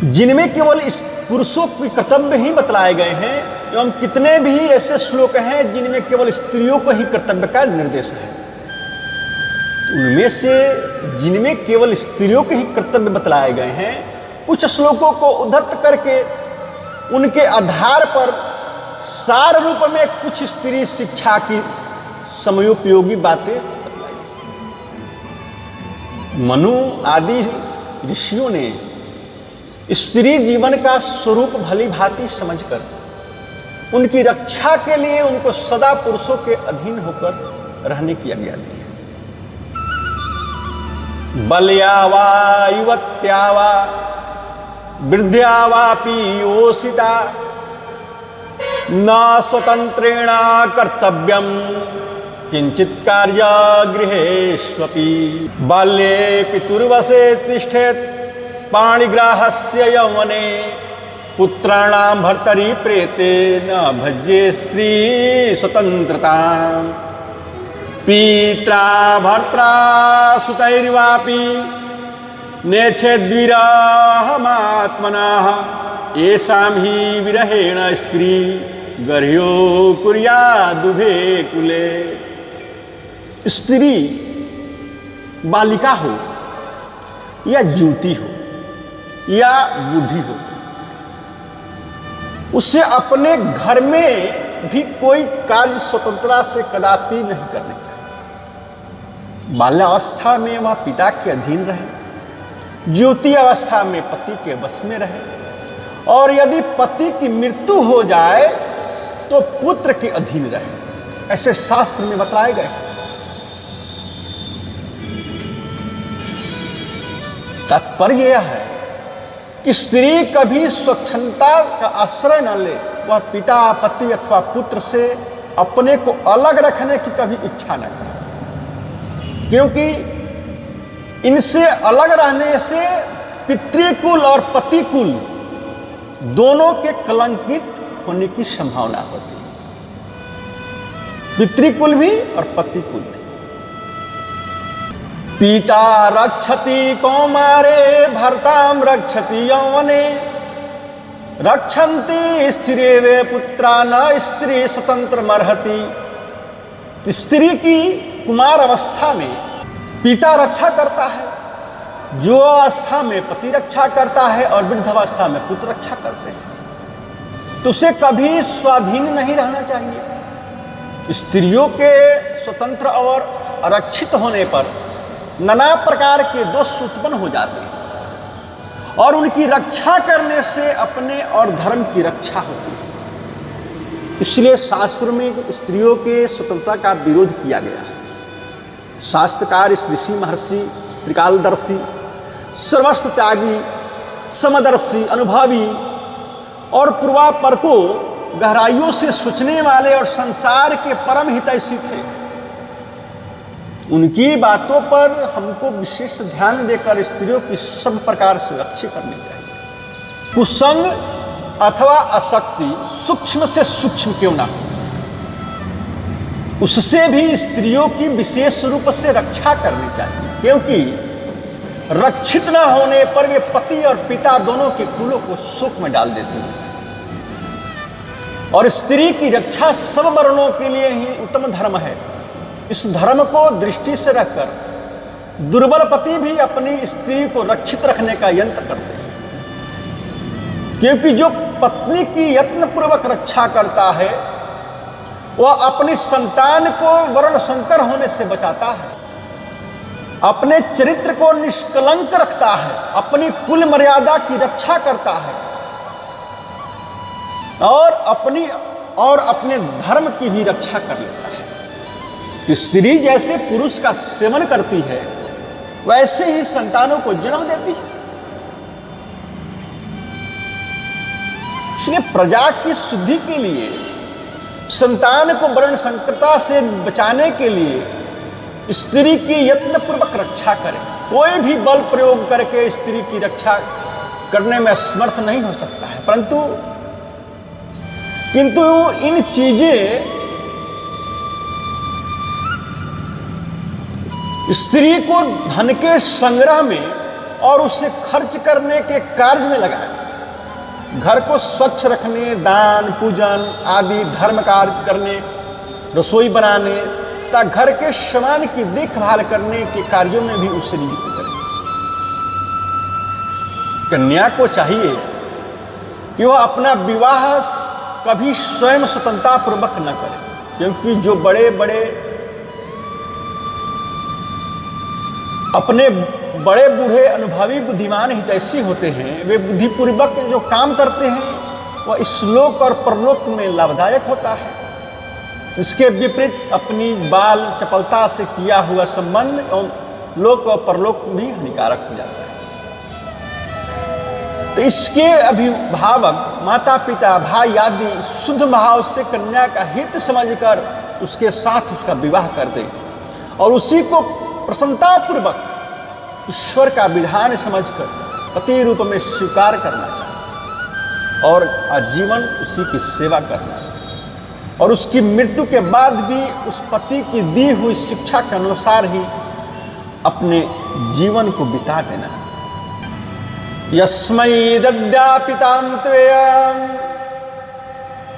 जिनमें केवल इस पुरुषों के कर्तव्य ही बतलाए गए हैं, एवं कितने भी ऐसे श्लोक हैं जिनमें केवल स्त्रियों को ही कर्तव्य का निर्देश है। उनमें से जिनमें केवल स्त्रियों के ही कर्तव्य बतलाए गए हैं, कुछ श्लोकों को उद्धृत करके उनके आधार पर सार रूप में कुछ स्त्री शिक्षा की समयोपयोगी बातें बतलाई। मनु आदि ऋषियों ने स्त्री जीवन का स्वरूप भली भांति समझकर उनकी रक्षा के लिए उनको सदा पुरुषों के अधीन होकर रहने की आज्ञा दी है। बल्या वा युवत्या वा वृद्ध्या वापि योषिता न स्वतंत्रेण कर्तव्यम किंचित कार्य गृहेष्वपि। बाल्ये पितुर्वसे तिष्ठेत् पाणिग्राहस्य यौवने पुत्राणां भर्तरि प्रेते न भज्ये स्त्री स्वतंत्रता। पित्रा भर्त्रा सुतैर्वापि नेच्छेद्विरहमात्मनः येषां हि विरहेण स्त्री गर्ह्यो कुर्यादुभे कुले। स्त्री बालिका हो या युवती हो या बूढ़ी हो, उसे अपने घर में भी कोई कार्य स्वतंत्रता से कदापि नहीं करने चाहिए। बाल्यावस्था में वह पिता के अधीन रहे, युवती अवस्था में पति के वश में रहे, और यदि पति की मृत्यु हो जाए तो पुत्र के अधीन रहे, ऐसे शास्त्र में बताए गए। तात्पर्य यह है कि स्त्री कभी स्वच्छंदता का आश्रय न ले, वह पिता पति अथवा पुत्र से अपने को अलग रखने की कभी इच्छा न करे, क्योंकि इनसे अलग रहने से पितृकुल और पतिकुल दोनों के कलंकित होने की संभावना होती है, पितृकुल भी और पतिकुल भी। पिता रक्षति कौमारे भर्तां रक्षति यौवने रक्षन्ति स्त्रिये वे पुत्रा न स्त्री स्वतंत्र मर्हति। स्त्री की कुमार अवस्था में पिता रक्षा करता है, जो अवस्था में पति रक्षा करता है, और वृद्ध अवस्था में पुत्र रक्षा करते हैं, तो उसे कभी स्वाधीन नहीं रहना चाहिए। स्त्रियों के स्वतंत्र और आरक्षित होने पर नाना प्रकार के दोष उत्पन्न हो जाते हैं, और उनकी रक्षा करने से अपने और धर्म की रक्षा होती है। इसलिए शास्त्र में स्त्रियों के स्वतंत्रता का विरोध किया गया है। शास्त्रकार ऋषि महर्षि त्रिकालदर्शी, सर्वस्व त्यागी, समदर्शी, अनुभवी और पूर्वापर को गहराइयों से सोचने वाले और संसार के परम हितैषी थे। उनकी बातों पर हमको विशेष ध्यान देकर स्त्रियों की सब प्रकार से रक्षा करनी चाहिए। कुसंग अथवा आसक्ति सूक्ष्म से सूक्ष्म क्यों ना हो, उससे भी स्त्रियों की विशेष रूप से रक्षा करनी चाहिए, क्योंकि रक्षित न होने पर वे पति और पिता दोनों के कुलों को शोक में डाल देती हैं। और स्त्री की रक्षा सब वर्णों के लिए ही उत्तम धर्म है। इस धर्म को दृष्टि से रखकर दुर्बल पति भी अपनी स्त्री को रक्षित रखने का यत्न करते हैं, क्योंकि जो पत्नी की यत्नपूर्वक रक्षा करता है वह अपनी संतान को वर्ण संकर होने से बचाता है, अपने चरित्र को निष्कलंक रखता है, अपनी कुल मर्यादा की रक्षा करता है, और अपने धर्म की भी रक्षा कर लेता है। स्त्री जैसे पुरुष का सेवन करती है, वैसे ही संतानों को जन्म देती है। इसलिए प्रजा की शुद्धि के लिए, संतान को वर्ण संकरता से बचाने के लिए स्त्री की यत्नपूर्वक रक्षा करें। कोई भी बल प्रयोग करके स्त्री की रक्षा करने में असमर्थ नहीं हो सकता है, किंतु इन चीजें स्त्री को धन के संग्रह में और उसे खर्च करने के कार्य में लगाए। घर को स्वच्छ रखने, दान पूजन आदि धर्म कार्य करने, रसोई बनाने तथा घर के सामान की देखभाल करने के कार्यों में भी उसे नियुक्त करें। कन्या को चाहिए कि वह अपना विवाह कभी स्वयं स्वतंत्रता पूर्वक न करे, क्योंकि जो बड़े बड़े अपने बड़े बूढ़े अनुभवी बुद्धिमान हितैषी होते हैं, वे बुद्धिपूर्वक जो काम करते हैं वह इस लोक और परलोक में लाभदायक होता है। इसके विपरीत अपनी बाल चपलता से किया हुआ संबंध और लोक और परलोक भी हानिकारक हो जाता है। तो इसके अभिभावक माता पिता भाई आदि शुद्ध भाव से कन्या का हित समझकर उसके साथ उसका विवाह कर दे और उसी को प्रसन्नता पूर्वक ईश्वर का विधान समझकर पति रूप में स्वीकार करना चाहिए और आजीवन उसी की सेवा करना और उसकी मृत्यु के बाद भी उस पति की दी हुई शिक्षा के अनुसार ही अपने जीवन को बिता देना। यस्मै दद्यापितां त्वयम्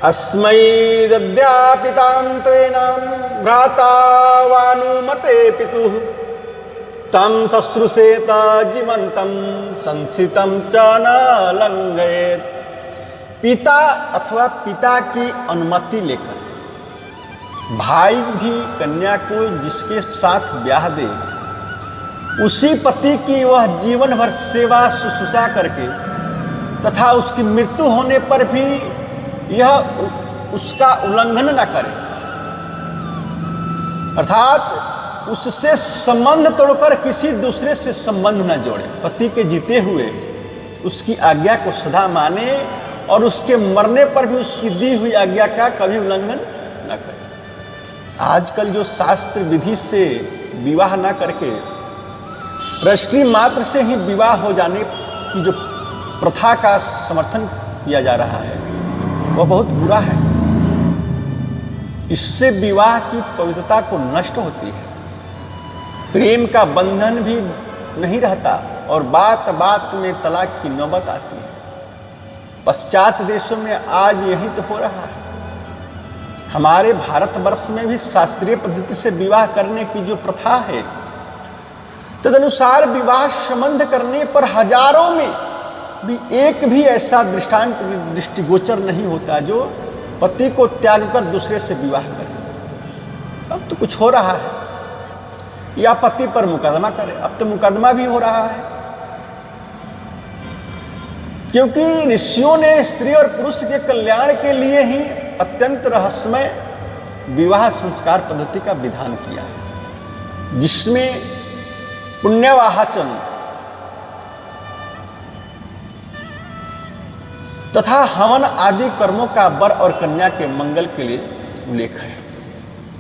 अस्मै दद्यापितां त्वेनं भ्राता वानुमते पितुः तं शुश्रूषेत जीवन्तं संसितं च न लंघयेत्। पिता अथवा पिता की अनुमति लेकर भाई भी कन्या को जिसके साथ ब्याह दे, उसी पति की वह जीवन भर सेवा शुश्रूषा करके तथा उसकी मृत्यु होने पर भी यह उसका उल्लंघन न करे, अर्थात उससे संबंध तोड़कर किसी दूसरे से संबंध न जोड़े। पति के जीते हुए उसकी आज्ञा को सदा माने और उसके मरने पर भी उसकी दी हुई आज्ञा का कभी उल्लंघन न करे। आजकल जो शास्त्र विधि से विवाह न करके रजिस्ट्री मात्र से ही विवाह हो जाने की जो प्रथा का समर्थन किया जा रहा है वह बहुत बुरा है। इससे विवाह की पवित्रता को नष्ट होती है, प्रेम का बंधन भी नहीं रहता और बात बात में तलाक की नौबत आती है। पश्चात देशों में आज यही तो हो रहा है। हमारे भारतवर्ष में भी शास्त्रीय पद्धति से विवाह करने की जो प्रथा है, तदनुसार विवाह संबंध करने पर हजारों में भी एक भी ऐसा दृष्टांत दृष्टिगोचर नहीं होता जो पति को त्याग कर दूसरे से विवाह करे। अब तो कुछ हो रहा है, या पति पर मुकदमा करे। अब तो मुकदमा भी हो रहा है, क्योंकि ऋषियों ने स्त्री और पुरुष के कल्याण के लिए ही अत्यंत रहस्यमय विवाह संस्कार पद्धति का विधान किया है, जिसमें पुण्यवाचन तथा हवन आदि कर्मों का वर और कन्या के मंगल के लिए उल्लेख है।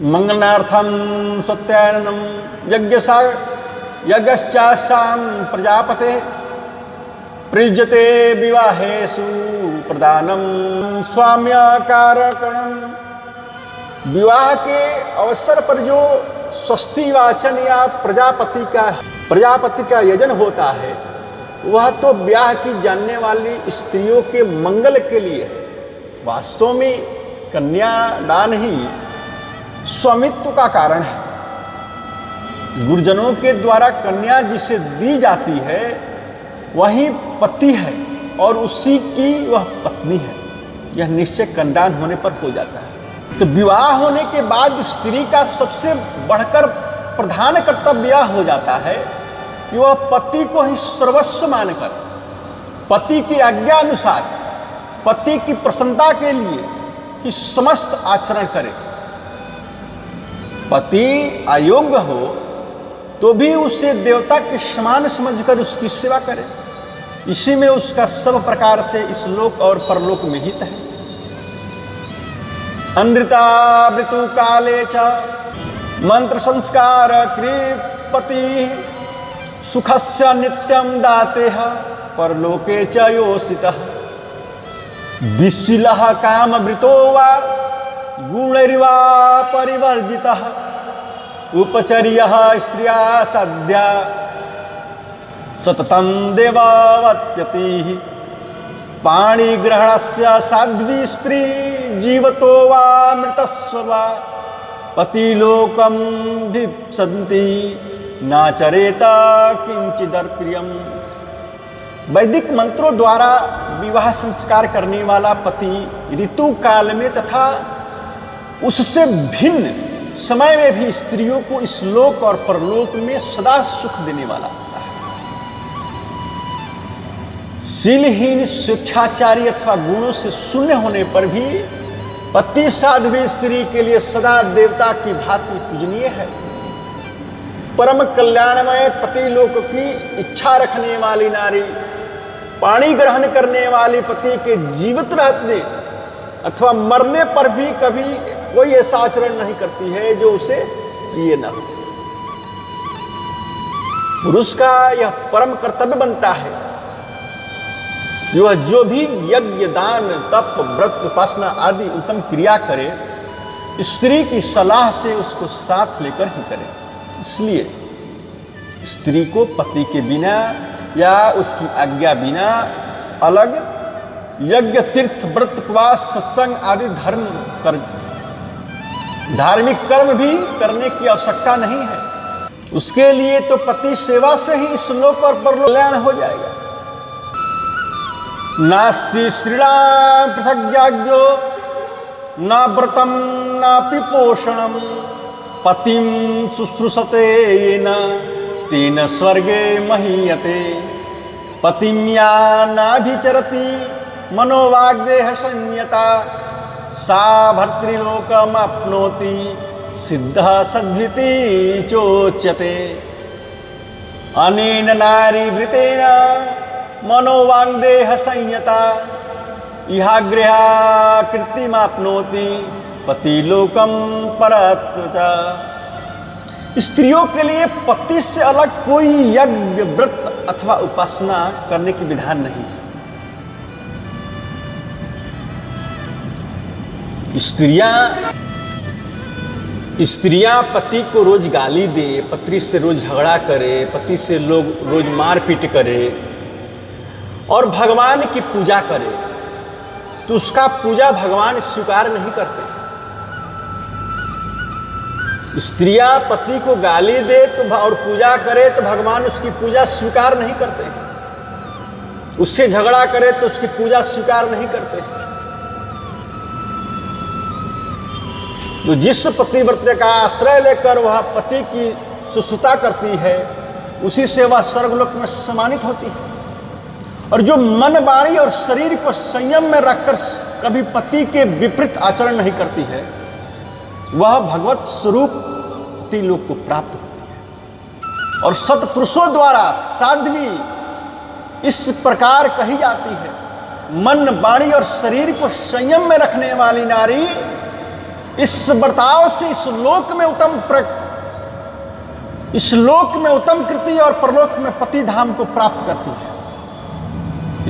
मंगलार्थम सत्यायनम यज्ञश्चास्याम प्रजापते प्रीज्यते विवाहेषु प्रदानम स्वाम्यकारकणम। विवाह के अवसर पर जो स्वस्ति वाचन या प्रजापति का यजन होता है वह तो ब्याह की जानने वाली स्त्रियों के मंगल के लिए है। वास्तव में कन्यादान ही स्वामित्व का कारण है। गुरुजनों के द्वारा कन्या जिसे दी जाती है वही पति है और उसी की वह पत्नी है। यह निश्चय कन्यादान होने पर हो जाता है। तो विवाह होने के बाद स्त्री का सबसे बढ़कर प्रधान कर्तव्य हो जाता है कि वह पति को ही सर्वस्व मानकर पति की आज्ञा अनुसार पति की प्रसन्नता के लिए ही समस्त आचरण करे। पति अयोग्य हो तो भी उसे देवता के समान समझकर उसकी सेवा करे। इसी में उसका सब प्रकार से इस लोक और परलोक में हित है। अनृता मृत्यु काले च मंत्र संस्कार कृपति सुखस्य नित्यं दातेह परलोके च योषितः। विशीलः कामवृतो वा गुणैर्वा परिवर्जितः उपचर्यः स्त्रिया सद्या सततं देवावत्यति पाणिग्रहणस्य साध्वी स्त्री जीवतो वा मृतस्व वा पतिलोकं धिप्सन्ति नाचरेता किंचिदर्प्रियम। वैदिक मंत्रों द्वारा विवाह संस्कार करने वाला पति ऋतु काल में तथा उससे भिन्न समय में भी स्त्रियों को इस लोक और परलोक में सदा सुख देने वाला होता है। शीलहीन, स्वेच्छाचारी अथवा गुणों से शून्य होने पर भी पति साध्वी स्त्री के लिए सदा देवता की भांति पूजनीय है। परम कल्याणमय पति लोक की इच्छा रखने वाली नारी पाणी ग्रहण करने वाली पति के जीवित रहने अथवा मरने पर भी कभी कोई ऐसा आचरण नहीं करती है जो उसे प्रिय न हो। पुरुष का यह परम कर्तव्य बनता है कि वह जो भी यज्ञ, दान, तप, व्रत, उपासना आदि उत्तम क्रिया करे, स्त्री की सलाह से उसको साथ लेकर ही करे। इसलिए स्त्री को पति के बिना या उसकी आज्ञा बिना अलग यज्ञ, तीर्थ, व्रत, उपवास, सत्संग आदि धार्मिक कर्म भी करने की आवश्यकता नहीं है। उसके लिए तो पति सेवा से ही इस लोक और परलोक कल्याण हो जाएगा। नास्ति श्रीणाम पृथग्याज्ञो न व्रतम नापि पोषणम पतिम शुश्रूषते येन तेन स्वर्गे महीयते पतिम या नाभिचरति मनोवाग्देह संयता सा भर्तृलोकमाप्नोति सिद्धः सद्विति चोच्यते। अनेन नारीवृतेन मनोवाग्देह संयता इहाग्रहा कृतिमाप्नोति पतिलोकम परत्र च। स्त्रियों के लिए पति से अलग कोई यज्ञ, व्रत अथवा उपासना करने की विधान नहीं है। स्त्रियां पति को रोज गाली दे, पति से रोज झगड़ा करे, पति से लोग रोज मारपीट करे और भगवान की पूजा करे तो उसका पूजा भगवान स्वीकार नहीं करते। स्त्रियां पति को गाली दे तो और पूजा करे तो भगवान उसकी पूजा स्वीकार नहीं करते। उससे झगड़ा करे तो उसकी पूजा स्वीकार नहीं करते। तो जिस पतिव्रत्य का आश्रय लेकर वह पति की शुश्रूषा करती है उसी से वह स्वर्गलोक में सम्मानित होती है। और जो मन, वाणी और शरीर को संयम में रखकर कभी पति के विपरीत आचरण नहीं करती है वह भगवत स्वरूप पति लोक को प्राप्त होती है। और सत्पुरुषों द्वारा साध्वी इस प्रकार कही जाती है, मन, वाणी और शरीर को संयम में रखने वाली नारी इस बर्ताव से इस लोक में उत्तम कृति और परलोक में पति धाम को प्राप्त करती है।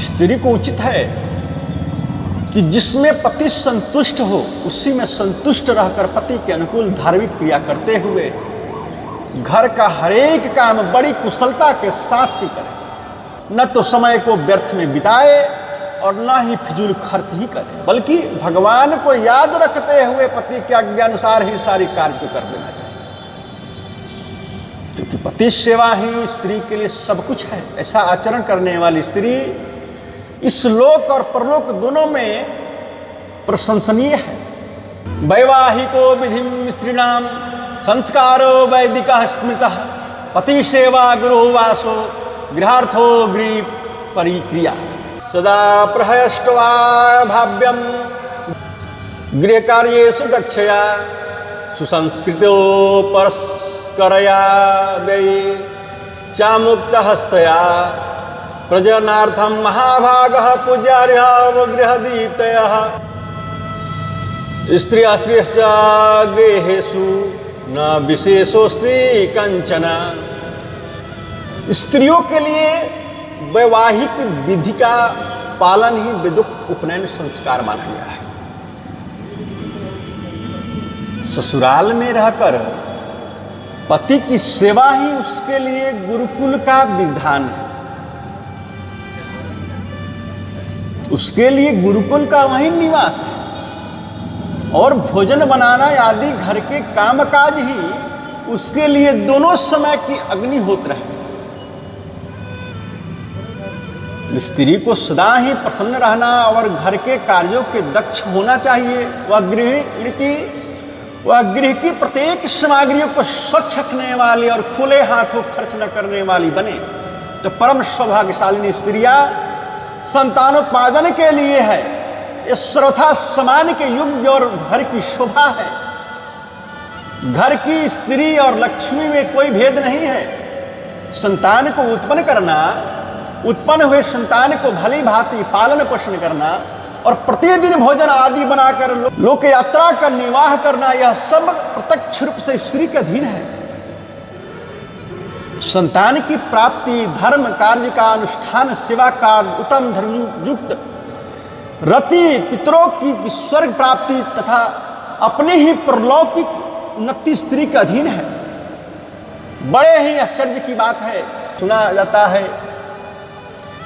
स्त्री को उचित है कि जिसमें पति संतुष्ट हो उसी में संतुष्ट रहकर पति के अनुकूल धार्मिक क्रिया करते हुए घर का हरेक काम बड़ी कुशलता के साथ ही करे। न तो समय को व्यर्थ में बिताए और न ही फिजूल खर्च ही करे, बल्कि भगवान को याद रखते हुए पति के आज्ञानुसार ही सारी कार्य को कर देना चाहिए। क्योंकि पति सेवा ही स्त्री के लिए सब कुछ है। ऐसा आचरण करने वाली स्त्री इस लोक और परलोक दोनों में प्रशंसनीय है। वैवाहिको विधिम स्त्रीणाम संस्कारो वैदिकः स्मृतः पति सेवा गुरुवासो गृहार्थो गृह परिक्रिया सदा प्रहष्टवा भाव्यम गृह कार्येषु दक्षया सुसंस्कृतो परस्करया व्ययी चामुक्त हस्तया प्रजनार्थम महाभागः पूज्यार्हः गृहदीप्तयः स्त्रियः स्त्रियश्च गृहेषु न विशेषोस्ति कंचन। स्त्रियों के लिए वैवाहिक विधि का पालन ही वेदोक्त उपनयन संस्कार माना गया है। ससुराल में रहकर पति की सेवा ही उसके लिए गुरुकुल का विधान है। उसके लिए गुरुकुल का वहीं निवास है, और भोजन बनाना आदि घर के कामकाज ही उसके लिए दोनों समय की अग्निहोत्र है। स्त्री को सदा ही प्रसन्न रहना और घर के कार्यों के दक्ष होना चाहिए। वह गृह की प्रत्येक सामग्रियों को स्वच्छ रखने वाली और खुले हाथों खर्च न करने वाली बने तो परम सौभाग्यशालिनी स्त्रियां संतानोत्पादन के लिए है। ये सर्वथा समान के युग और घर की शोभा है। घर की स्त्री और लक्ष्मी में कोई भेद नहीं है। संतान को उत्पन्न करना, उत्पन्न हुए संतान को भली भांति पालन पोषण करना और प्रतिदिन भोजन आदि बनाकर लोक यात्रा का निर्वाह करना, यह सब प्रत्यक्ष रूप से स्त्री के अधीन है। संतान की प्राप्ति, धर्म कार्य का अनुष्ठान, सेवा कार्य, उत्तम धर्मयुक्त रति, पितरों की स्वर्ग प्राप्ति तथा अपने ही परलौकिक उन्नति स्त्री के अधीन है। बड़े ही आश्चर्य की बात है, सुना जाता है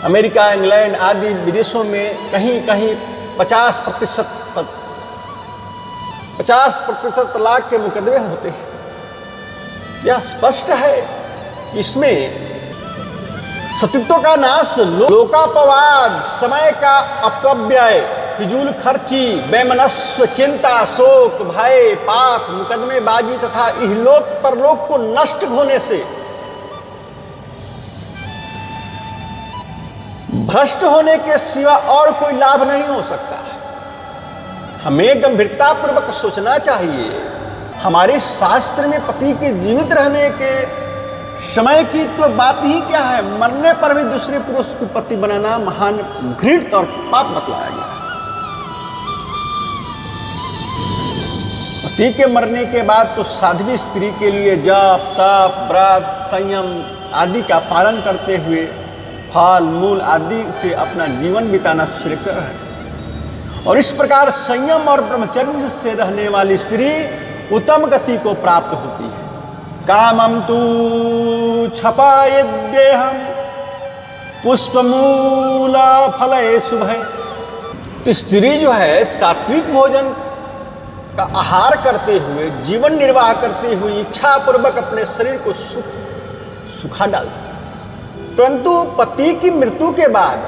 अमेरिका, इंग्लैंड आदि विदेशों में कहीं कहीं 50% तलाक के मुकदमे होते हैं। यह स्पष्ट है कि इसमें सतीत्व का नाश, लोकापवाद, समय का अपव्यय, फिजूल खर्ची, वैमनस्य, चिंता, शोक, भय, पाप, मुकदमेबाजी तथा इहलोक परलोक को नष्ट होने से, भ्रष्ट होने के सिवा और कोई लाभ नहीं हो सकता है। हमें गंभीरता पूर्वक सोचना चाहिए। हमारे शास्त्र में पति के जीवित रहने के समय की तो बात ही क्या है, मरने पर भी दूसरे पुरुष को पति बनाना महान घृणित और पाप बतलाया गया है। पति के मरने के बाद तो साध्वी स्त्री के लिए जप, तप, व्रत, संयम आदि का पालन करते हुए फल मूल आदि से अपना जीवन बिताना श्रेयस्कर है। और इस प्रकार संयम और ब्रह्मचर्य से रहने वाली स्त्री उत्तम गति को प्राप्त होती है। कामम तु क्षपयेद्येहं पुष्पमूल फले शुभे। तो स्त्री जो है सात्विक भोजन का आहार करते हुए, जीवन निर्वाह करते हुए इच्छा पूर्वक अपने शरीर को सुखा डालती है। परंतु पति की मृत्यु के बाद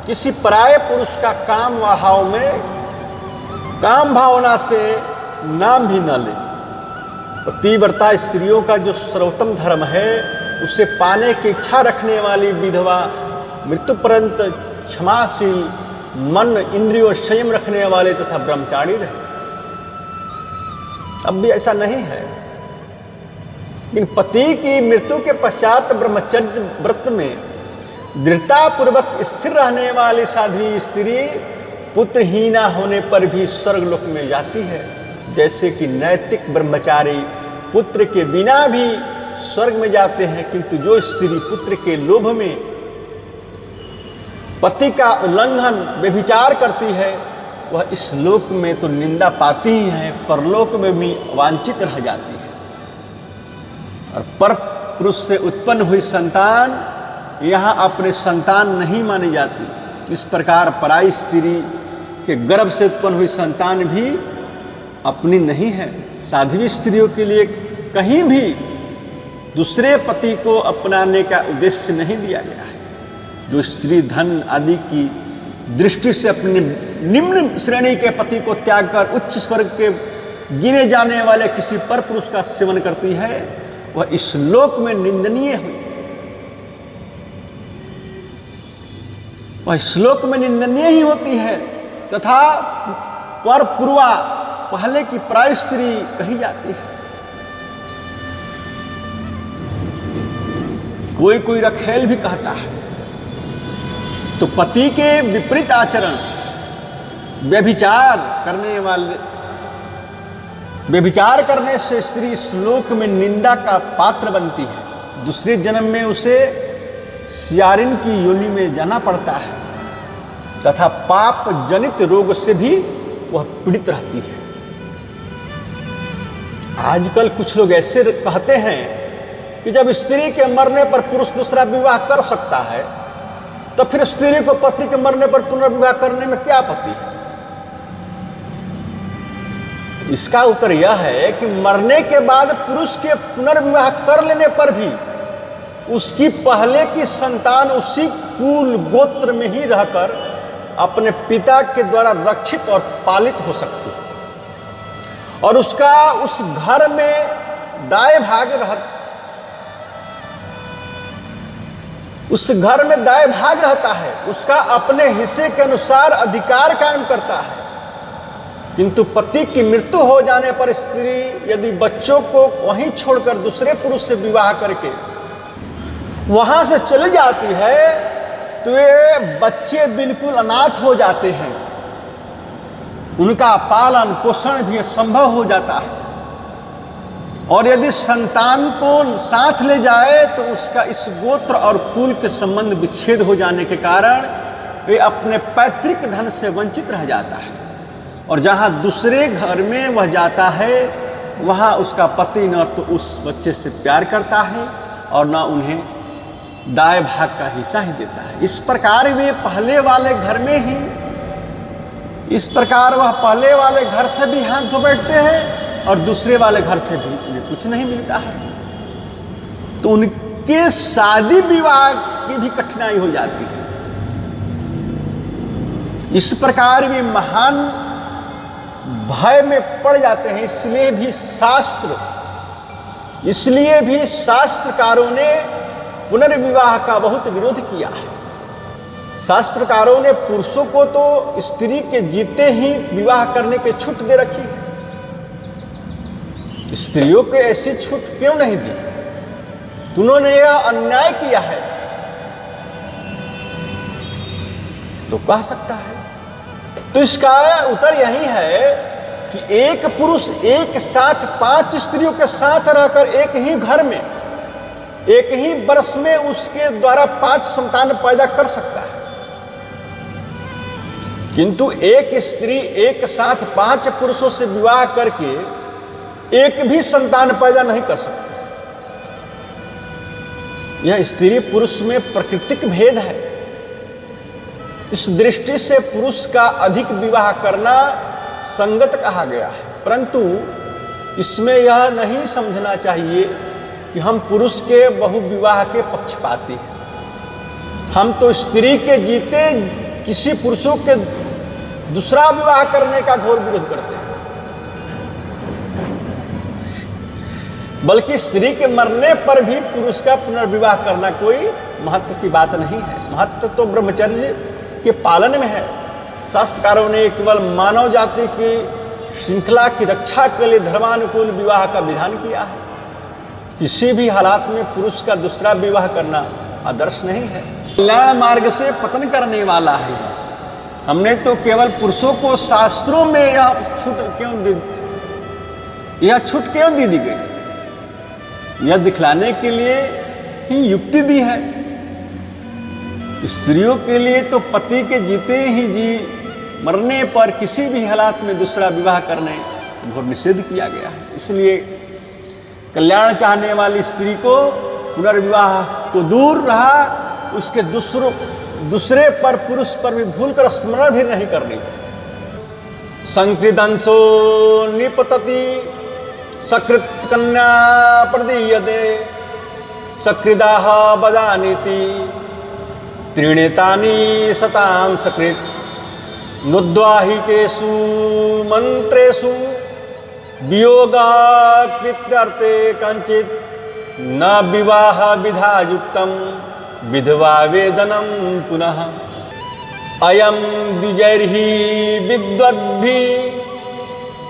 किसी पराये पुरुष का काम भाव में, काम भावना से नाम भी न ले। पतिव्रता स्त्रियों का जो सर्वोत्तम धर्म है, उसे पाने की इच्छा रखने वाली विधवा मृत्यु पर्यंत क्षमाशील, मन इंद्रियों संयम रखने वाले तथा ब्रह्मचारी रहे। अब भी ऐसा नहीं है, लेकिन पति की मृत्यु के पश्चात ब्रह्मचर्य व्रत में दृढ़ता पूर्वक स्थिर रहने वाली साध्वी स्त्री पुत्रहीना होने पर भी स्वर्गलोक में जाती है। जैसे कि नैतिक ब्रह्मचारी पुत्र के बिना भी स्वर्ग में जाते हैं, किंतु जो स्त्री पुत्र के लोभ में पति का उल्लंघन, व्यभिचार करती है, वह इस लोक में तो निंदा पाती ही है, परलोक में भी वांछित रह जाती है। और पर पुरुष से उत्पन्न हुई संतान यहाँ अपने संतान नहीं मानी जाती। इस प्रकार पराई स्त्री के गर्भ से उत्पन्न हुई संतान भी अपनी नहीं है। साध्वी स्त्रियों के लिए कहीं भी दूसरे पति को अपनाने का उद्देश्य नहीं दिया गया है। जो स्त्री धन आदि की दृष्टि से अपने निम्न श्रेणी के पति को त्याग कर उच्च स्वर्ग के गिने जाने वाले किसी पर पुरुष का सेवन करती है, वह इस लोक में निंदनीय हुई। वह श्लोक में निंदनीय ही होती है तथा पर पूर्वा पहले की पराई स्त्री कही जाती है। कोई कोई रखेल भी कहता है। तो पति के विपरीत आचरण, व्यभिचार करने से स्त्री इस लोक में निंदा का पात्र बनती है। दूसरे जन्म में उसे सियारिन की योनि में जाना पड़ता है तथा पाप जनित रोग से भी वह पीड़ित रहती है। आजकल कुछ लोग ऐसे कहते हैं कि जब स्त्री के मरने पर पुरुष दूसरा विवाह कर सकता है, तो फिर स्त्री को पति के मरने पर पुनर्विवाह करने में क्या आपत्ति है? इसका उत्तर यह है कि मरने के बाद पुरुष के पुनर्विवाह कर लेने पर भी उसकी पहले की संतान उसी कुल गोत्र में ही रहकर अपने पिता के द्वारा रक्षित और पालित हो सकती है और उसका उस घर में दाएं भाग रहता है, उसका अपने हिस्से के अनुसार अधिकार कायम करता है। किंतु पति की मृत्यु हो जाने पर स्त्री यदि बच्चों को वहीं छोड़कर दूसरे पुरुष से विवाह करके वहां से चली जाती है तो ये बच्चे बिल्कुल अनाथ हो जाते हैं, उनका पालन पोषण भी असंभव हो जाता है और यदि संतान को साथ ले जाए तो उसका इस गोत्र और कुल के संबंध विच्छेद हो जाने के कारण वे अपने पैतृक धन से वंचित रह जाता है और जहां दूसरे घर में वह जाता है वहां उसका पति न तो उस बच्चे से प्यार करता है और न उन्हें दाएं भाग का हिस्सा ही देता है। इस प्रकार वे पहले वाले घर से भी हाथ धो बैठते हैं और दूसरे वाले घर से भी उन्हें कुछ नहीं मिलता है, तो उनके शादी विवाह की भी कठिनाई हो जाती है। इस प्रकार वे महान भय में पड़ जाते हैं। इसलिए भी शास्त्रकारों ने पुनर्विवाह का बहुत विरोध किया है। शास्त्रकारों ने पुरुषों को तो स्त्री के जीते ही विवाह करने की छूट दे रखी है, स्त्रियों को ऐसी छूट क्यों नहीं दी? उन्होंने यह अन्याय किया है तो कह सकता है। तो इसका उत्तर यही है कि एक पुरुष एक साथ 5 स्त्रियों के साथ रहकर एक ही घर में एक ही वर्ष में उसके द्वारा 5 संतान पैदा कर सकता है, किंतु एक स्त्री एक साथ 5 पुरुषों से विवाह करके एक भी संतान पैदा नहीं कर सकती। यह स्त्री पुरुष में प्राकृतिक भेद है। इस दृष्टि से पुरुष का अधिक विवाह करना संगत कहा गया है, परंतु इसमें यह नहीं समझना चाहिए कि हम पुरुष के बहुविवाह के पक्षपाती हैं। हम तो स्त्री के जीते किसी पुरुषों के दूसरा विवाह करने का घोर विरोध करते हैं, बल्कि स्त्री के मरने पर भी पुरुष का पुनर्विवाह करना कोई महत्व की बात नहीं है। महत्व तो ब्रह्मचर्य के पालन में है। शास्त्रकारों ने केवल मानव जाति की श्रृंखला की रक्षा के लिए धर्मानुकूल विवाह का विधान किया है। किसी भी हालात में पुरुष का दूसरा विवाह करना आदर्श नहीं है, कल्याण मार्ग से पतन करने वाला है। हमने तो केवल पुरुषों को शास्त्रों में यह छूट क्यों दी गई? यह दिखलाने के लिए ही युक्ति दी है। स्त्रियों के लिए तो पति के जीते ही जी मरने पर किसी भी हालात में दूसरा विवाह करने घोर निषेध किया गया है। इसलिए कल्याण चाहने वाली स्त्री को पुनर्विवाह तो दूर रहा, उसके दूसरे पर पुरुष पर भी भूलकर स्मरण भी नहीं करनी चाहिए। संकृदंशो निपतति सकृत कन्या प्रदीयते सकृदाह बदानीति त्रिणेतानि सतां सकृत नुद्वाहिकेषु मंत्रेषु वियोगाकृत्यर्थे कंचित न विवाह विधायुक्तम विधवा वेदनम पुनः अयम द्विजैर्हि विद्वद्भिः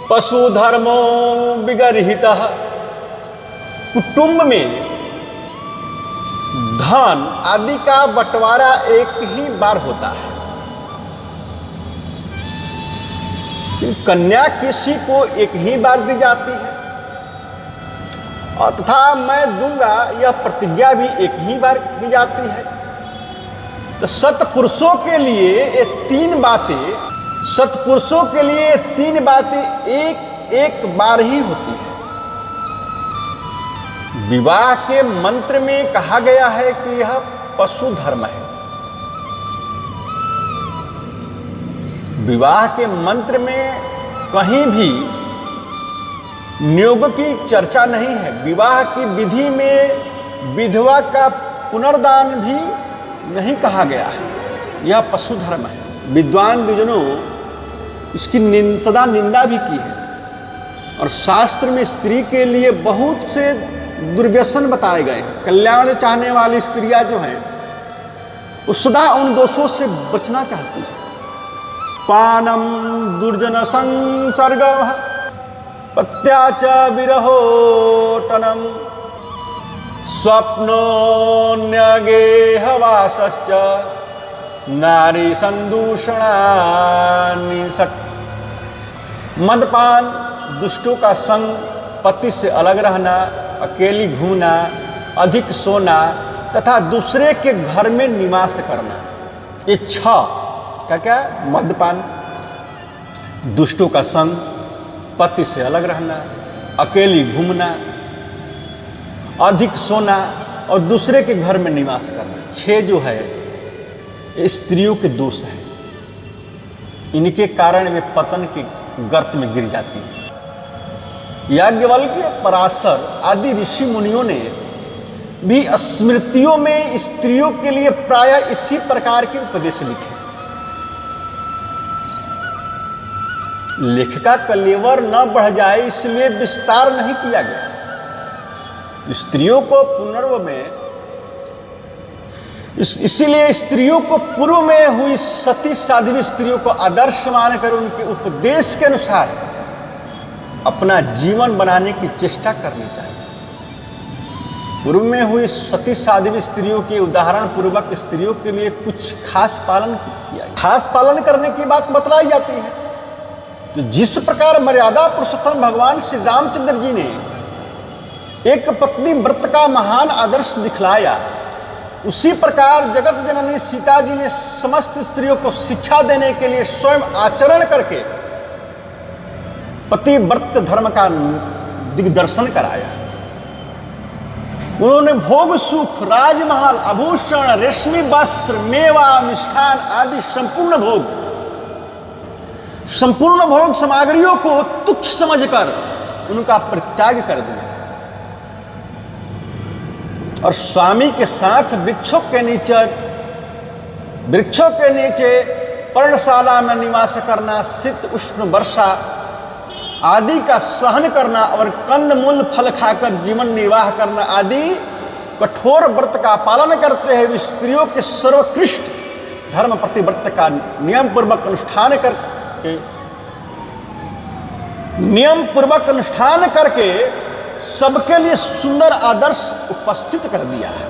पशुधर्मो विगर्हितः। कुटुंब में धन आदि का बंटवारा एक ही बार होता है। कन्या किसी को एक ही बार दी जाती है और तथा मैं दूंगा यह प्रतिज्ञा भी एक ही बार दी जाती है। तो सत्पुरुषों के लिए ये 3 बातें एक बार ही होती है। विवाह के मंत्र में कहा गया है कि यह पशु धर्म है। विवाह के मंत्र में कहीं भी नियोग की चर्चा नहीं है। विवाह की विधि में विधवा का पुनर्दान भी नहीं कहा गया है। यह पशु धर्म है। विद्वान द्विजनों इसकी सदा निंदा भी की है और शास्त्र में स्त्री के लिए बहुत से दुर्व्यसन बताए गए हैं। कल्याण चाहने वाली स्त्रियां जो हैं वो सदा उन दोषों से बचना चाहती है। पानम दुर्जन संसर्ग पत्याच विरहोटनम स्वप्नोन्यगेहवासश्च नारी संदूषणानि सट। मदपान, दुष्टों का संग, पति से अलग रहना, अकेली घूमना, अधिक सोना तथा दूसरे के घर में निवास करना, ये 6 क्या मद्यपान, दुष्टों का संग, पति से अलग रहना, अकेली घूमना, अधिक सोना और दूसरे के घर में निवास करना, 6 जो है ये स्त्रियों के दोष हैं। इनके कारण वे पतन के गर्त में गिर जाती है। याज्ञवल्क्य, पराशर आदि ऋषि मुनियों ने भी स्मृतियों में स्त्रियों के लिए प्रायः इसी प्रकार के उपदेश लिखे। लेखिका कलेवर न बढ़ जाए इसलिए विस्तार नहीं किया गया। स्त्रियों को पुनर्व में इसीलिए स्त्रियों को पूर्व में हुई सती साध्वी स्त्रियों को आदर्श मानकर उनके उपदेश के अनुसार अपना जीवन बनाने की चेष्टा करनी चाहिए। पूर्व में हुई सती साध्वी स्त्रियों के उदाहरण पूर्वक स्त्रियों के लिए कुछ खास पालन किया। खास पालन करने की बात बतलाई जाती है। तो जिस प्रकार मर्यादा पुरुषोत्तम भगवान श्री रामचंद्र जी ने एक पत्नी व्रत का महान आदर्श दिखलाया, उसी प्रकार जगत जननी सीता जी ने समस्त स्त्रियों को शिक्षा देने के लिए स्वयं आचरण करके पतिव्रत धर्म का दिग्दर्शन कराया। उन्होंने भोग सुख, राजमहल, आभूषण, रेशमी वस्त्र, मेवा, मिष्ठान आदि संपूर्ण भोग सामग्रियों को तुच्छ समझकर उनका परित्याग कर दिया और स्वामी के साथ वृक्षों के नीचे पर्णशाला में निवास करना, शीत उष्ण वर्षा आदि का सहन करना और कंदमूल फल खाकर जीवन निर्वाह करना आदि कठोर व्रत का पालन करते हुए स्त्रियों के सर्वोत्कृष्ट धर्म प्रतिव्रत का नियम पूर्वक अनुष्ठान करके सबके लिए सुंदर आदर्श उपस्थित कर दिया है।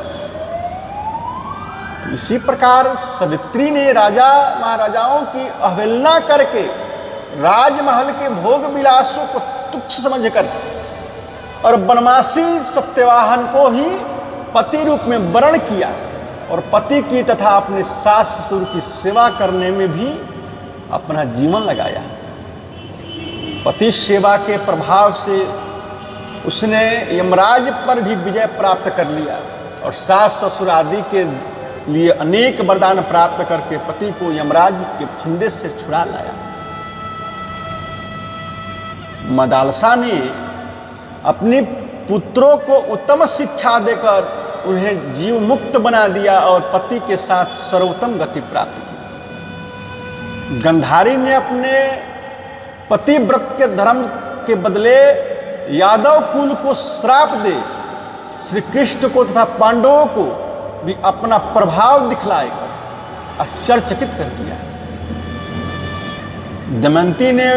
तो इसी प्रकार सवित्री ने राजा महाराजाओं की अवहेलना करके राजमहल के भोग विलासों को तुच्छ समझकर और बनवासी सत्यवाहन को ही पति रूप में वर्ण किया और पति की तथा अपने सास ससुर की सेवा करने में भी अपना जीवन लगाया। पति सेवा के प्रभाव से उसने यमराज पर भी विजय प्राप्त कर लिया और सास ससुर आदि के लिए अनेक वरदान प्राप्त करके पति को यमराज के फंदे से छुड़ा लाया। मदालसा ने अपने पुत्रों को उत्तम शिक्षा देकर उन्हें जीव मुक्त बना दिया और पति के साथ सर्वोत्तम गति प्राप्त की। गंधारी ने अपने पतिव्रत के धर्म के बदले यादव कुल को श्राप दे श्री कृष्ण को तथा पांडवों को भी अपना प्रभाव दिखलाकर आश्चर्यचकित कर दिया। दमयंती ने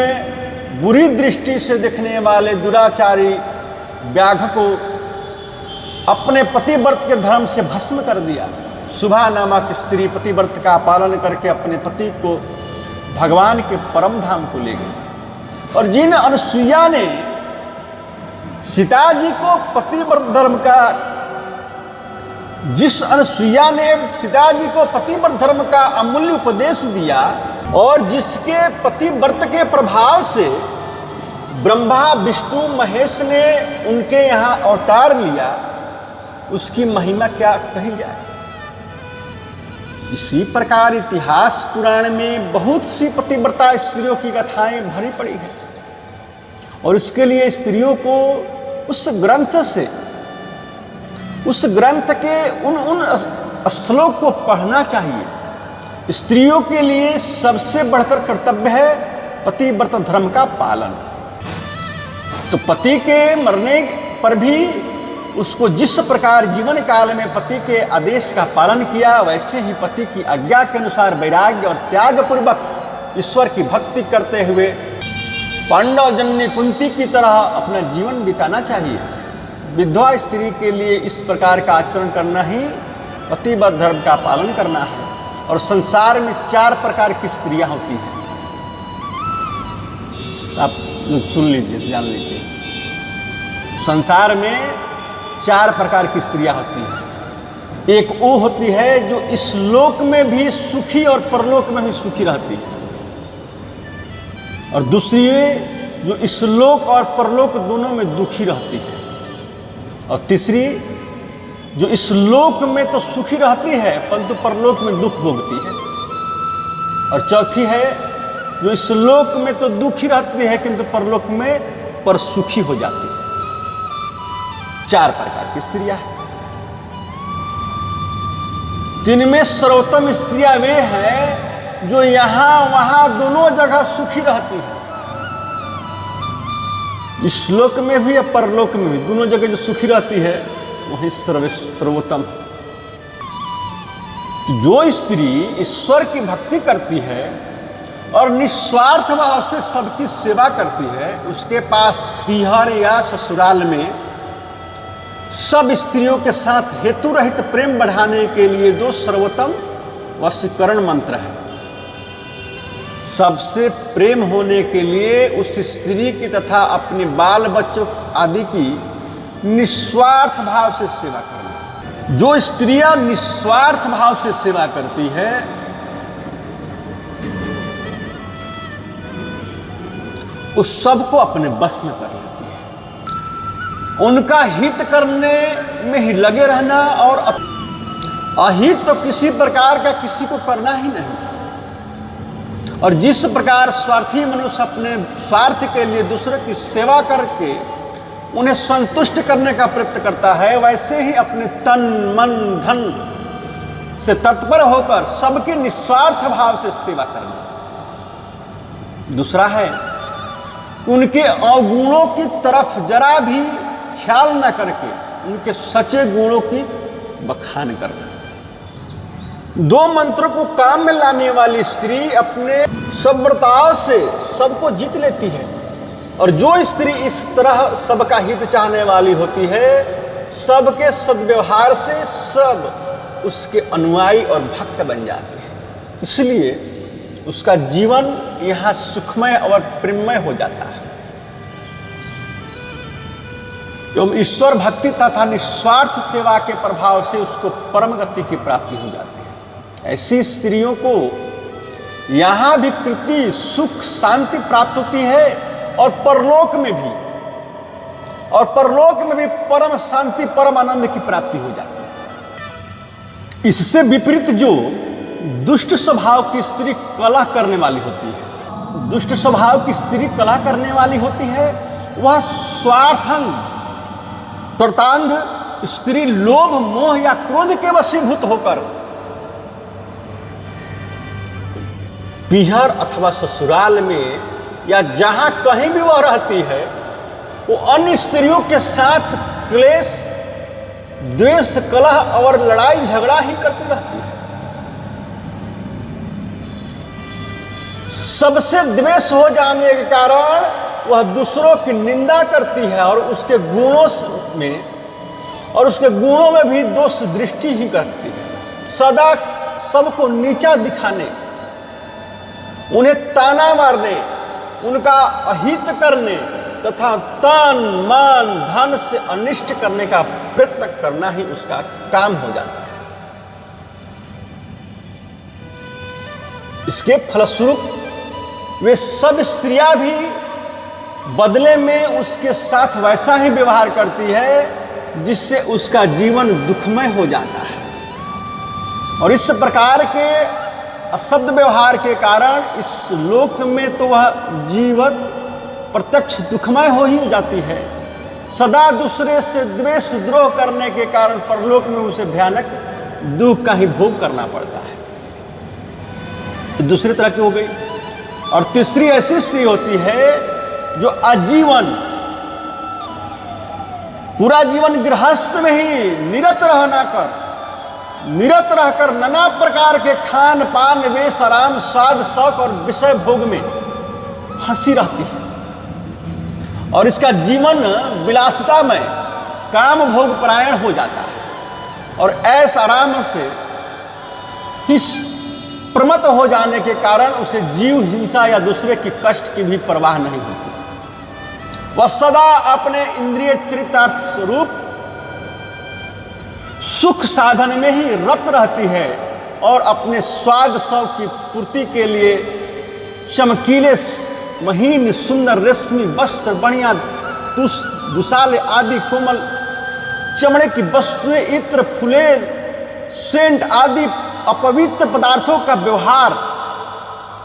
बुरी दृष्टि से देखने वाले दुराचारी व्याघ्र को अपने पतिव्रत के धर्म से भस्म कर दिया। सुभा नामक स्त्री पतिव्रत का पालन करके अपने पति को भगवान के परम धाम को ले गई और जिन अनुसुईया ने सीता जी को पतिव्रत धर्म का जिस अनुसुईया ने सीता जी को पतिव्रत धर्म का अमूल्य उपदेश दिया और जिसके पतिव्रत के प्रभाव से ब्रह्मा विष्णु महेश ने उनके यहाँ अवतार लिया, उसकी महिमा क्या कही जाए। इसी प्रकार इतिहास पुराण में बहुत सी पतिव्रता स्त्रियों की कथाएं भरी पड़ी है और इसके लिए स्त्रियों को उस ग्रंथ के उन श्लोक को पढ़ना चाहिए। स्त्रियों के लिए सबसे बढ़कर कर्तव्य है पतिव्रत धर्म का पालन। तो पति के मरने पर भी उसको जिस प्रकार जीवन काल में पति के आदेश का पालन किया, वैसे ही पति की आज्ञा के अनुसार वैराग्य और त्याग पूर्वक ईश्वर की भक्ति करते हुए पांडव जननी कुंती की तरह अपना जीवन बिताना चाहिए। विधवा स्त्री के लिए इस प्रकार का आचरण करना ही पतिव्रत धर्म का पालन करना है। और संसार में 4 प्रकार की स्त्रियां होती हैं। आप लोग सुन लीजिए, जान लीजिए। संसार में 4 प्रकार की स्त्रियां होती हैं। एक वो होती है जो इस लोक में भी सुखी और परलोक में भी सुखी रहती है, और दूसरी जो इस लोक और परलोक दोनों में दुखी रहती है, और तीसरी जो इस लोक में तो सुखी रहती है परंतु परलोक में दुख भोगती है, और चौथी है जो इस लोक में तो दुखी रहती है किंतु परलोक में पर सुखी हो जाती है। 4 प्रकार की स्त्रियां हैं, जिनमें सर्वोत्तम स्त्रियां वे हैं जो यहां वहां दोनों जगह सुखी रहती है। इस लोक में भी या परलोक में भी दोनों जगह जो सुखी रहती है वही सर्वोत्तम। जो स्त्री ईश्वर की भक्ति करती है और निस्वार्थ भाव से सबकी सेवा करती है, उसके पास पीहर या ससुराल में सब स्त्रियों के साथ हेतु रहित प्रेम बढ़ाने के लिए 2 सर्वोत्तम वशीकरण मंत्र है। सबसे प्रेम होने के लिए उस स्त्री की तथा अपने बाल बच्चों आदि की निस्वार्थ भाव से सेवा करना। जो स्त्रियां निस्वार्थ भाव से सेवा करती है उस सबको अपने बस में कर लेती है। उनका हित करने में ही लगे रहना और अहित तो किसी प्रकार का किसी को करना ही नहीं। और जिस प्रकार स्वार्थी मनुष्य अपने स्वार्थ के लिए दूसरों की सेवा करके उन्हें संतुष्ट करने का प्रयत्न करता है, वैसे ही अपने तन मन धन से तत्पर होकर सबके निस्वार्थ भाव से सेवा करना। दूसरा है उनके अवगुणों की तरफ जरा भी ख्याल न करके उनके सच्चे गुणों की बखान करना। 2 मंत्रों को काम में लाने वाली स्त्री अपने सब बर्ताव से सबको जीत लेती है, और जो स्त्री इस तरह सबका हित चाहने वाली होती है, सबके सद्व्यवहार से सब उसके अनुयायी और भक्त बन जाते हैं। इसलिए उसका जीवन यहाँ सुखमय और प्रेममय हो जाता है। एवं ईश्वर भक्ति तथा निस्वार्थ सेवा के प्रभाव से उसको परम गति की प्राप्ति हो जाती है। ऐसी स्त्रियों को यहाँ भी कृति सुख शांति प्राप्त होती है और परलोक में भी परम शांति परम आनंद की प्राप्ति हो जाती है। इससे विपरीत जो दुष्ट स्वभाव की स्त्री कलह करने वाली होती है, दुष्ट स्वभाव की स्त्री कलह करने वाली होती है, वह स्वार्थंग त्वरतांध स्त्री लोभ मोह या क्रोध के वशीभूत होकर पीहर अथवा ससुराल में या जहां कहीं भी वह रहती है, वो अन्य स्त्रियों के साथ क्लेश द्वेष कलह और लड़ाई झगड़ा ही करती रहती है। सबसे द्वेष हो जाने के कारण वह दूसरों की निंदा करती है और उसके गुणों में भी दोष दृष्टि ही करती है। सदा सबको नीचा दिखाने, उन्हें ताना मारने, उनका अहित करने तथा तन मन धन से अनिष्ट करने का प्रयत्न करना ही उसका काम हो जाता है। इसके फलस्वरूप वे सब स्त्रियां भी बदले में उसके साथ वैसा ही व्यवहार करती है जिससे उसका जीवन दुखमय हो जाता है। और इस प्रकार के असभ्य व्यवहार के कारण इस लोक में तो वह जीवन प्रत्यक्ष दुखमय हो ही जाती है। सदा दूसरे से द्वेष द्रोह करने के कारण परलोक में उसे भयानक दुख का ही भोग करना पड़ता है। दूसरी तरह की हो गई। और तीसरी ऐसी स्त्री होती है जो आजीवन पूरा जीवन गृहस्थ में ही निरत रहकर नाना प्रकार के खान पान वेश आराम स्वाद शौक और विषय भोग में फंसी रहती है और इसका जीवन विलासिता में काम भोग परायण हो जाता है और ऐसा आराम से ही प्रमत्त हो जाने के कारण उसे जीव हिंसा या दूसरे की कष्ट की भी परवाह नहीं होती। वह सदा अपने इंद्रिय चरितार्थ स्वरूप सुख साधन में ही रत रहती है और अपने स्वाद शौक की पूर्ति के लिए चमकीले महीन सुंदर रेशमी वस्त्र बढ़िया दुशाले आदि कोमल चमड़े की वस्तुएं इत्र फूले सेंट आदि अपवित्र पदार्थों का व्यवहार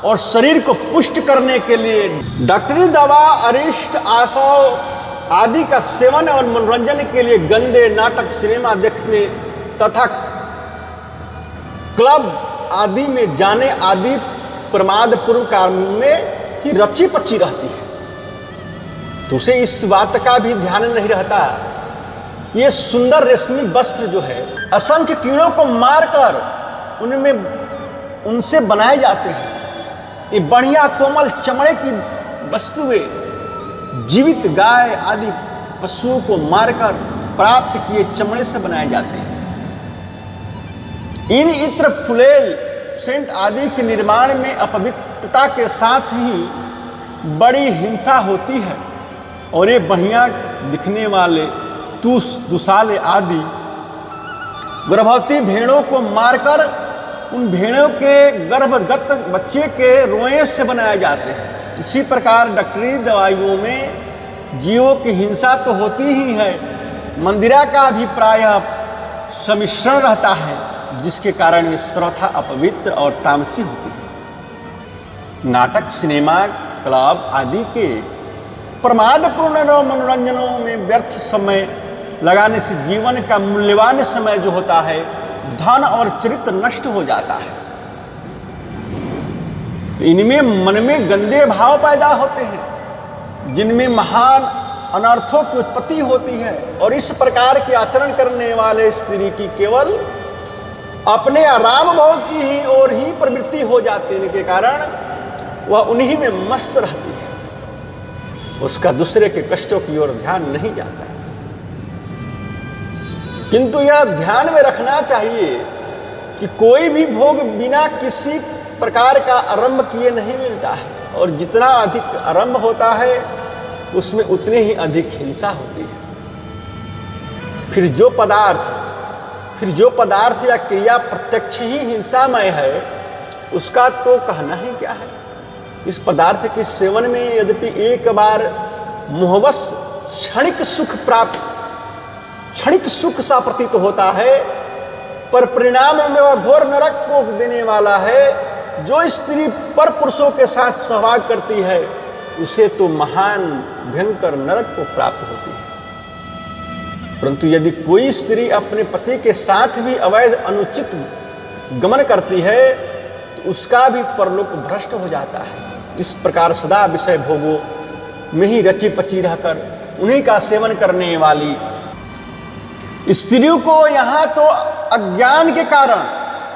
और शरीर को पुष्ट करने के लिए डॉक्टरी दवा अरिष्ट आशव आदि का सेवन और मनोरंजन के लिए गंदे नाटक सिनेमा देखने तथा क्लब आदि में जाने आदि प्रमादपूर्ण कामों में ही रची पची रहती है। तो उसे इस बात का भी ध्यान नहीं रहता ये सुंदर रेशमी वस्त्र जो है असंख्य कीड़ों को मारकर उनसे बनाए जाते हैं। ये बढ़िया कोमल चमड़े की वस्तुएं जीवित गाय आदि पशुओं को मारकर प्राप्त किए चमड़े से बनाए जाते हैं। इन इत्र फुलेल सेंट आदि के निर्माण में अपवित्रता के साथ ही बड़ी हिंसा होती है और ये बढ़िया दिखने वाले दुशाले आदि गर्भवती भेड़ों को मारकर उन भेड़ों के गर्भगत बच्चे के रोए से बनाए जाते हैं। इसी प्रकार डॉक्टरी दवाइयों में जीवों की हिंसा तो होती ही है, मंदिरा का भी प्रायः सम्मिश्रण रहता है जिसके कारण ये सर्वथा अपवित्र और तामसी होती है। नाटक सिनेमा क्लब आदि के प्रमादपूर्ण मनोरंजनों में व्यर्थ समय लगाने से जीवन का मूल्यवान समय जो होता है धन और चरित्र नष्ट हो जाता है। तो इनमें मन में गंदे भाव पैदा होते हैं जिनमें महान अनर्थों की उत्पत्ति होती है और इस प्रकार के आचरण करने वाले स्त्री की केवल अपने आराम भोग की ही ओर ही प्रवृत्ति हो जाती है के कारण वह उन्हीं में मस्त रहती है, उसका दूसरे के कष्टों की ओर ध्यान नहीं जाता है। किंतु यह ध्यान में रखना चाहिए कि कोई भी भोग बिना किसी प्रकार का आरंभ किए नहीं मिलता है और जितना अधिक आरंभ होता है उसमें उतनी ही अधिक हिंसा होती है। फिर जो पदार्थ या क्रिया प्रत्यक्ष ही हिंसामय है उसका तो कहना ही क्या है। इस पदार्थ के सेवन में यद्यपि एक बार मोहवश क्षणिक सुख सा प्रतीत होता है पर परिणाम में वह घोर नरक को देने वाला है। जो स्त्री पर पुरुषों के साथ सहवाग करती है उसे तो महान भयंकर नरक को प्राप्त होती है। परंतु यदि कोई स्त्री अपने पति के साथ भी अवैध अनुचित गमन करती है तो उसका भी परलोक भ्रष्ट हो जाता है। इस प्रकार सदा विषय भोगों में ही रची पची रहकर उन्हीं का सेवन करने वाली स्त्रियों को यहाँ तो अज्ञान के कारण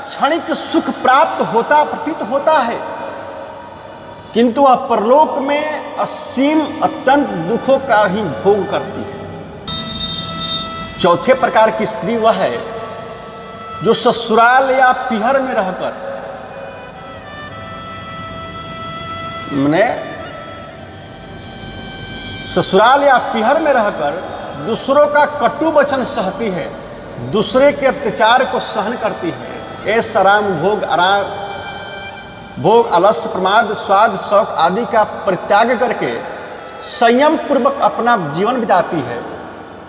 क्षणिक सुख प्राप्त होता प्रतीत होता है किंतु वह परलोक में असीम अत्यंत दुखों का ही भोग करती है। चौथे प्रकार की स्त्री वह है जो ससुराल या पीहर में रहकर ससुराल या पीहर में रहकर दूसरों का कटु वचन सहती है, दूसरे के अत्याचार को सहन करती है। ऐसा आराम भोग आलस्य प्रमाद स्वाद शौक आदि का परित्याग करके संयम पूर्वक अपना जीवन बिताती है।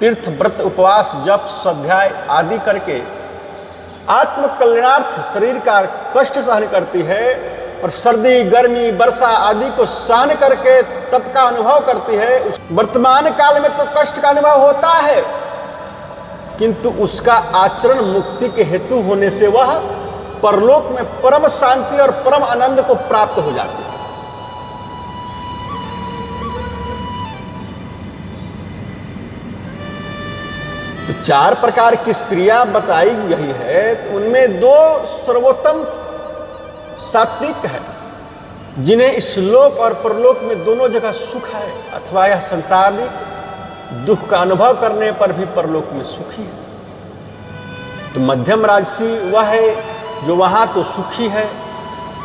तीर्थ व्रत उपवास जप स्वाध्याय आदि करके आत्म कल्याणार्थ शरीर का कष्ट सहन करती है और सर्दी गर्मी वर्षा आदि को सहन करके तप का अनुभव करती है। वर्तमान काल में तो कष्ट का अनुभव होता है, किंतु उसका आचरण मुक्ति के हेतु होने से वह परलोक में परम शांति और परम आनंद को प्राप्त हो जाती है। तो 4 प्रकार की स्त्रियां बताई गई है, तो उनमें 2 सर्वोत्तम सात्विक है, जिन्हें इस लोक और परलोक में दोनों जगह सुख है, अथवा यह संसारिक दुख का अनुभव करने पर भी परलोक में सुखी है। तो मध्यम राजसी वह है जो वहां तो सुखी है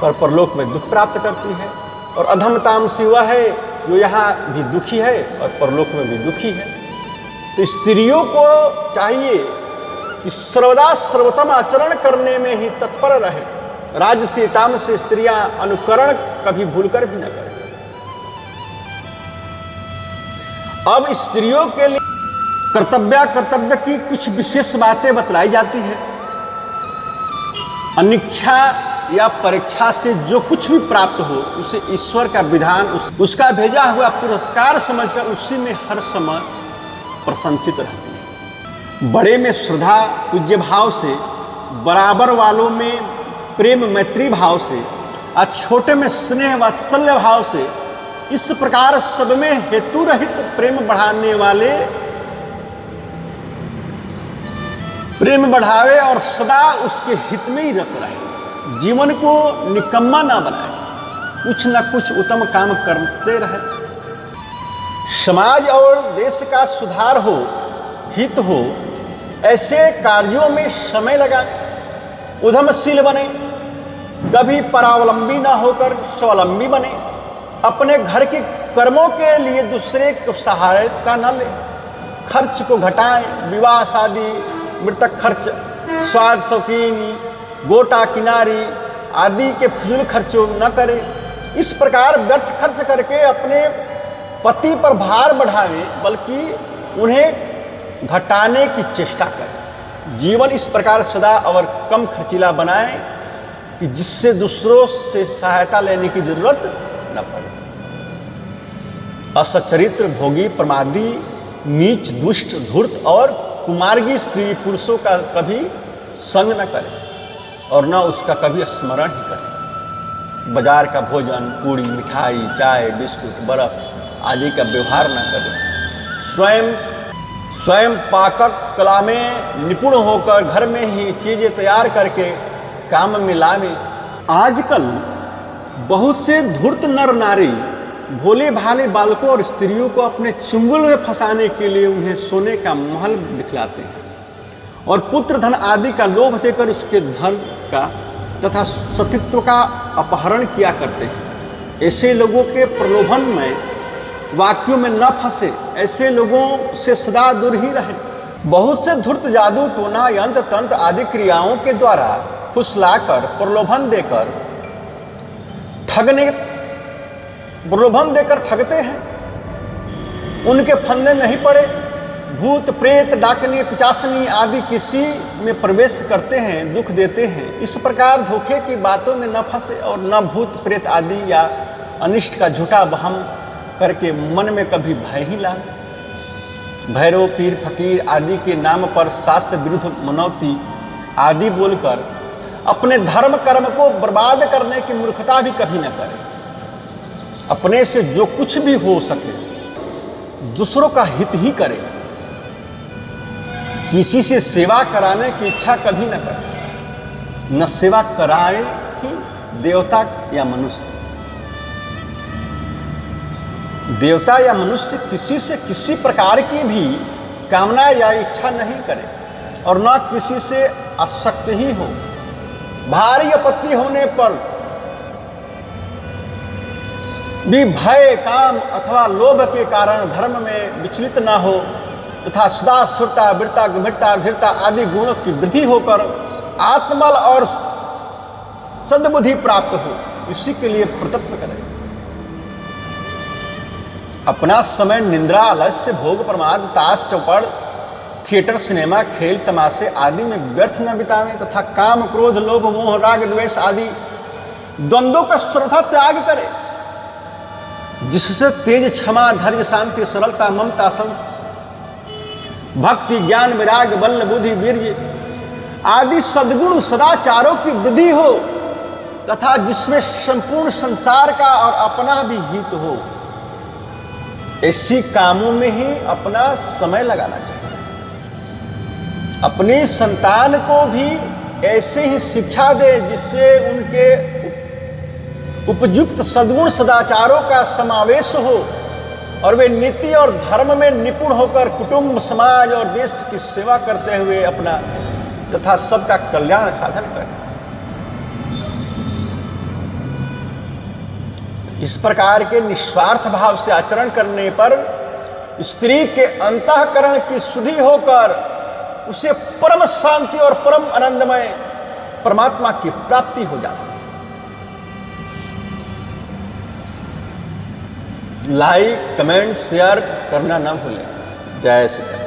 पर परलोक में दुख प्राप्त करती है, और अधम तामसी वह है जो यहाँ भी दुखी है और परलोक में भी दुखी है। तो स्त्रियों को चाहिए कि सर्वदा सर्वोत्तम आचरण करने में ही तत्पर रहे। राजसी तामसी स्त्रियां अनुकरण कभी भूलकर भी न करें। अब स्त्रियों के लिए कर्तव्य की कुछ विशेष बातें बतलाई जाती है। अनिच्छा या परीक्षा से जो कुछ भी प्राप्त हो उसे ईश्वर का विधान उसका भेजा हुआ पुरस्कार समझकर उसी में हर समय प्रसन्नचित रहती है। बड़े में श्रद्धा पूज्य भाव से, बराबर वालों में प्रेम मैत्री भाव से और छोटे में स्नेह वात्सल्य भाव से, इस प्रकार सब में हेतु रहित प्रेम बढ़ाने वाले प्रेम बढ़ावे और सदा उसके हित में ही रत रहे। जीवन को निकम्मा ना बनाए, कुछ न कुछ उत्तम काम करते रहे। समाज और देश का सुधार हो, हित हो, ऐसे कार्यों में समय लगाए, उद्यमशील बने, कभी परावलंबी न होकर स्वावलंबी बने, अपने घर के कर्मों के लिए दूसरे को सहायता न ले, खर्च को घटाएं, विवाह शादी मृतक खर्च, स्वाद शौकीनी, गोटा किनारी आदि के फजूल खर्चों न करें। इस प्रकार व्यर्थ खर्च करके अपने पति पर भार बढ़ावे, बल्कि उन्हें घटाने की चेष्टा करें। जीवन इस प्रकार सदा और कम खर्चीला बनाएं कि जिससे दूसरों से सहायता लेने की जरूरत न पड़े। असच्चरित्र, भोगी, प्रमादी, नीच, दुष्ट, धूर्त और कुमार्गी स्त्री पुरुषों का कभी संग न करें और न उसका कभी स्मरण ही करें। बाजार का भोजन, पूड़ी, मिठाई, चाय, बिस्कुट, बर्फ आदि का व्यवहार न करें। स्वयं पाकक कला में निपुण होकर घर में ही चीजें तैयार करके काम में लावे। आजकल बहुत से धूर्त नर नारी भोले भाले बालकों और स्त्रियों को अपने चुंगल में फंसाने के लिए उन्हें सोने का महल दिखलाते हैं और पुत्र धन आदि का लोभ देकर उसके धन का तथा सतीत्व का अपहरण किया करते हैं। ऐसे लोगों के प्रलोभन में वाक्यों में न फंसे, ऐसे लोगों से सदा दूर ही रहे। बहुत से धूर्त जादू, टोना, यंत्र, तंत्र आदि क्रियाओं के द्वारा फुसलाकर प्रलोभन देकर ठगते हैं। उनके फंदे नहीं पड़े। भूत प्रेत, डाकनी, पिचासनी आदि किसी में प्रवेश करते हैं, दुख देते हैं। इस प्रकार धोखे की बातों में न फंसे और न भूत प्रेत आदि या अनिष्ट का झूठा वहम करके मन में कभी भय ही लाए। भैरव, पीर, फकीर आदि के नाम पर शास्त्र विरुद्ध मनौती आदि बोलकर अपने धर्म कर्म को बर्बाद करने की मूर्खता भी कभी न करें। अपने से जो कुछ भी हो सके दूसरों का हित ही करें। किसी से सेवा कराने की इच्छा कभी न करें। न सेवा कराए ही देवता या मनुष्य। देवता या मनुष्य किसी से किसी प्रकार की भी कामना या इच्छा नहीं करे और न किसी से आसक्त ही हो। भारी आपत्ति होने पर भी भय, काम अथवा लोभ के कारण धर्म में विचलित न हो तथा सदा स्फूर्ता, वीरता, गंभीरता, धीरता आदि गुणों की वृद्धि होकर आत्मबल और सद्बुद्धि प्राप्त हो, इसी के लिए प्रयत्न करें। अपना समय निंद्रा, आलस्य, भोग, प्रमाद, ताश, चौपड़ थिएटर, सिनेमा, खेल, तमाशे आदि में व्यर्थ न बितावें तथा काम, क्रोध, लोभ, मोह, राग, द्वेष आदि द्वंद्वों का श्रद्धा त्याग करें, जिससे तेज, क्षमा, धैर्य, शांति, सरलता, ममता, संत, भक्ति, ज्ञान, विराग, बल, बुद्धि, वीर्य आदि सद्गुण सदाचारों की वृद्धि हो तथा जिसमें संपूर्ण संसार का और अपना भी हित हो। ऐसी कामों में ही अपना समय लगाना चाहिए। अपनी संतान को भी ऐसे ही शिक्षा दे जिससे उनके उपयुक्त सद्गुण सदाचारों का समावेश हो और वे नीति और धर्म में निपुण होकर कुटुंब, समाज और देश की सेवा करते हुए अपना तथा सबका कल्याण साधन करें। इस प्रकार के निस्वार्थ भाव से आचरण करने पर स्त्री के अंतःकरण की शुद्धि होकर उसे परम शांति और परम आनंदमय परमात्मा की प्राप्ति हो जाती है। लाइक, कमेंट, शेयर करना ना भूलें। जय श्री राम।